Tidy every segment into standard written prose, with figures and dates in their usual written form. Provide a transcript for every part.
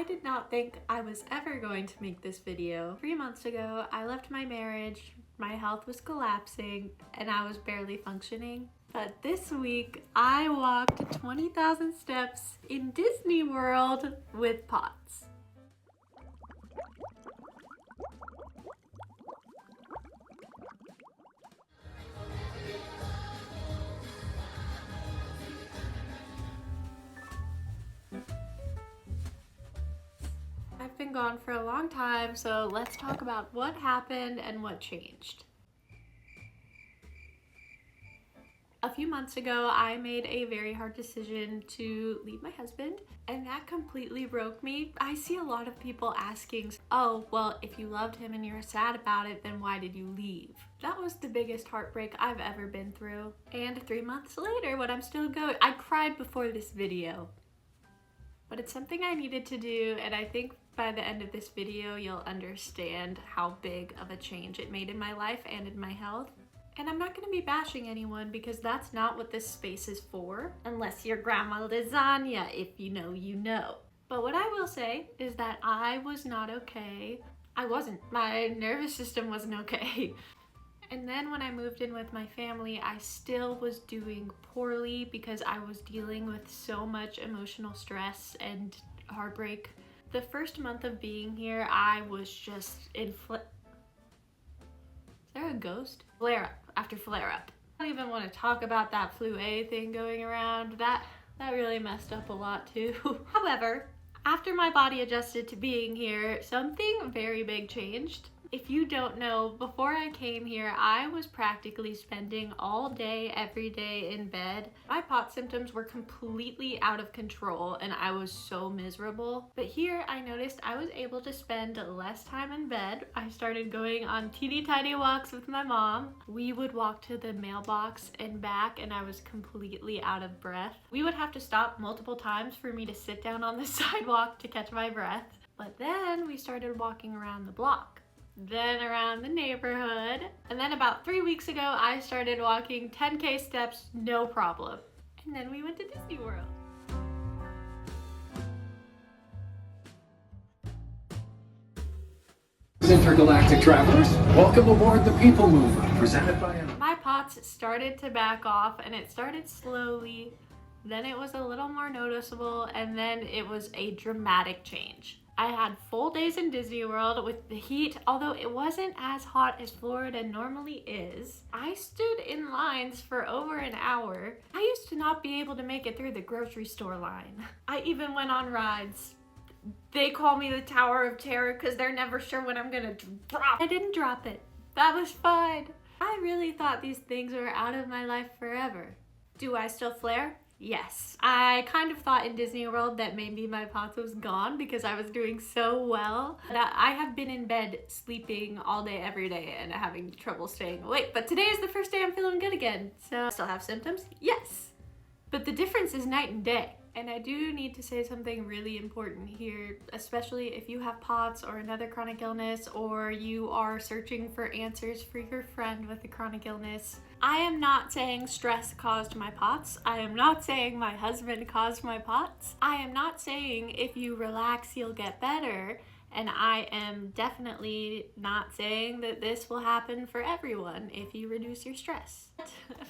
I did not think I was ever going to make this video. 3 months ago, I left my marriage, my health was collapsing, and I was barely functioning. But this week, I walked 20,000 steps in Disney World with POTS. I've been gone for a long time, so let's talk about what happened and what changed. A few months ago, I made a very hard decision to leave my husband, and that completely broke me. I see a lot of people asking, oh, well, if you loved him and you're sad about it, then why did you leave? That was the biggest heartbreak I've ever been through. And 3 months later, when I'm still going, I cried before this video. But it's something I needed to do, and I think by the end of this video, you'll understand how big of a change it made in my life and in my health. And I'm not going to be bashing anyone because that's not what this space is for, unless you're Grandma Lasagna. If you know, you know. But what I will say is that I was not okay. I wasn't. My nervous system wasn't okay. And then when I moved in with my family, I still was doing poorly because I was dealing with so much emotional stress and heartbreak. The first month of being here, I was just Is there a ghost? Flare up after flare up. I don't even want to talk about that flu A thing going around. That really messed up a lot too. However, after my body adjusted to being here, something very big changed. If you don't know, before I came here, I was practically spending all day, every day in bed. My POTS symptoms were completely out of control and I was so miserable. But here I noticed I was able to spend less time in bed. I started going on teeny tiny walks with my mom. We would walk to the mailbox and back and I was completely out of breath. We would have to stop multiple times for me to sit down on the sidewalk to catch my breath. But then we started walking around the block. Then around the neighborhood, and then about 3 weeks ago I started walking 10K steps, no problem. And then we went to Disney World. Intergalactic travelers, welcome aboard the People Mover, presented by... My POTS started to back off and it started slowly, then it was a little more noticeable, and then it was a dramatic change. I had full days in Disney World with the heat, although it wasn't as hot as Florida normally is. I stood in lines for over an hour. I used to not be able to make it through the grocery store line. I even went on rides. They call me the Tower of Terror because they're never sure when I'm gonna drop. I didn't drop it. That was fine. I really thought these things were out of my life forever. Do I still flare? Yes. I kind of thought in Disney World that maybe my POTS was gone because I was doing so well. But I have been in bed sleeping all day, every day, and having trouble staying awake. But today is the first day I'm feeling good again. So I still have symptoms? Yes. But the difference is night and day. And I do need to say something really important here, especially if you have POTS or another chronic illness, or you are searching for answers for your friend with a chronic illness. I am not saying stress caused my POTS. I am not saying my husband caused my POTS. I am not saying if you relax, you'll get better. And I am definitely not saying that this will happen for everyone if you reduce your stress.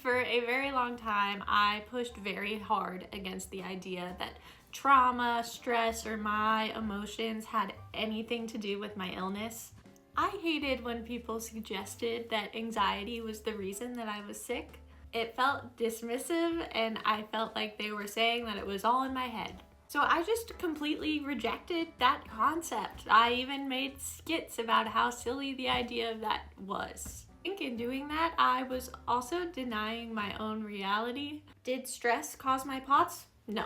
For a very long time, I pushed very hard against the idea that trauma, stress, or my emotions had anything to do with my illness. I hated when people suggested that anxiety was the reason that I was sick. It felt dismissive, and I felt like they were saying that it was all in my head. So I just completely rejected that concept. I even made skits about how silly the idea of that was. I think in doing that, I was also denying my own reality. Did stress cause my POTS? No.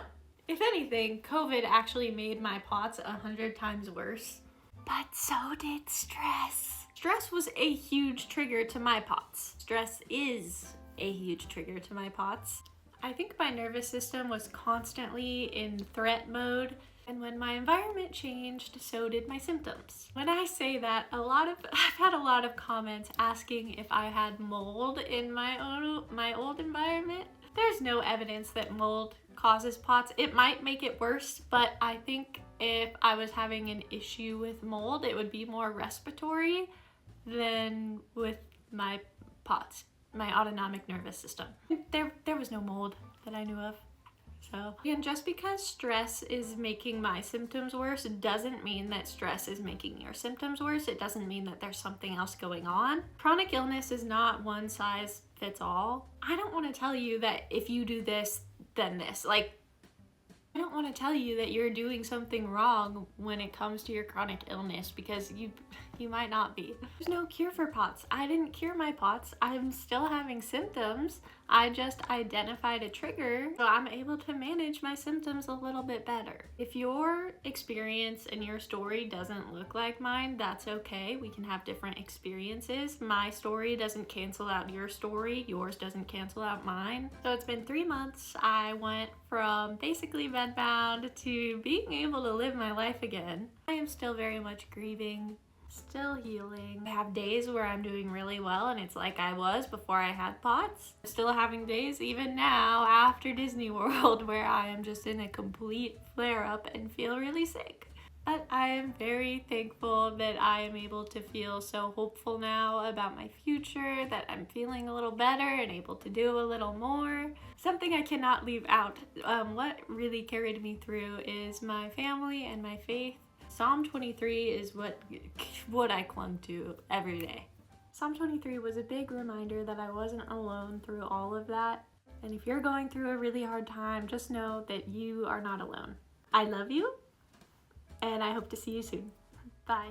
If anything, COVID actually made my POTS 100 times worse. But so did stress. Stress was a huge trigger to my POTS. Stress is a huge trigger to my POTS. I think my nervous system was constantly in threat mode, and when my environment changed, so did my symptoms. When I say that, I've had a lot of comments asking if I had mold in my old environment. There's no evidence that mold causes POTS. It might make it worse, but I think if I was having an issue with mold, it would be more respiratory than with my POTS, my autonomic nervous system. There was no mold that I knew of. So, and just because stress is making my symptoms worse doesn't mean that stress is making your symptoms worse. It doesn't mean that there's something else going on. Chronic illness is not one size fits all. I don't want to tell you that if you do this, then this. Like, I don't want to tell you that you're doing something wrong when it comes to your chronic illness, because you might not be. There's no cure for POTS. I didn't cure my POTS. I'm still having symptoms. I just identified a trigger, so I'm able to manage my symptoms a little bit better. If your experience and your story doesn't look like mine, that's okay. We can have different experiences. My story doesn't cancel out your story. Yours doesn't cancel out mine. So it's been 3 months. I went from basically bedbound to being able to live my life again. I am still very much grieving, still healing. I have days where I'm doing really well and it's like I was before I had POTS. Still having days even now after Disney World where I am just in a complete flare-up and feel really sick. But I am very thankful that I am able to feel so hopeful now about my future, that I'm feeling a little better and able to do a little more. Something I cannot leave out. What really carried me through is my family and my faith. Psalm 23 is what I clung to every day. Psalm 23 was a big reminder that I wasn't alone through all of that. And if you're going through a really hard time, just know that you are not alone. I love you, and I hope to see you soon. Bye.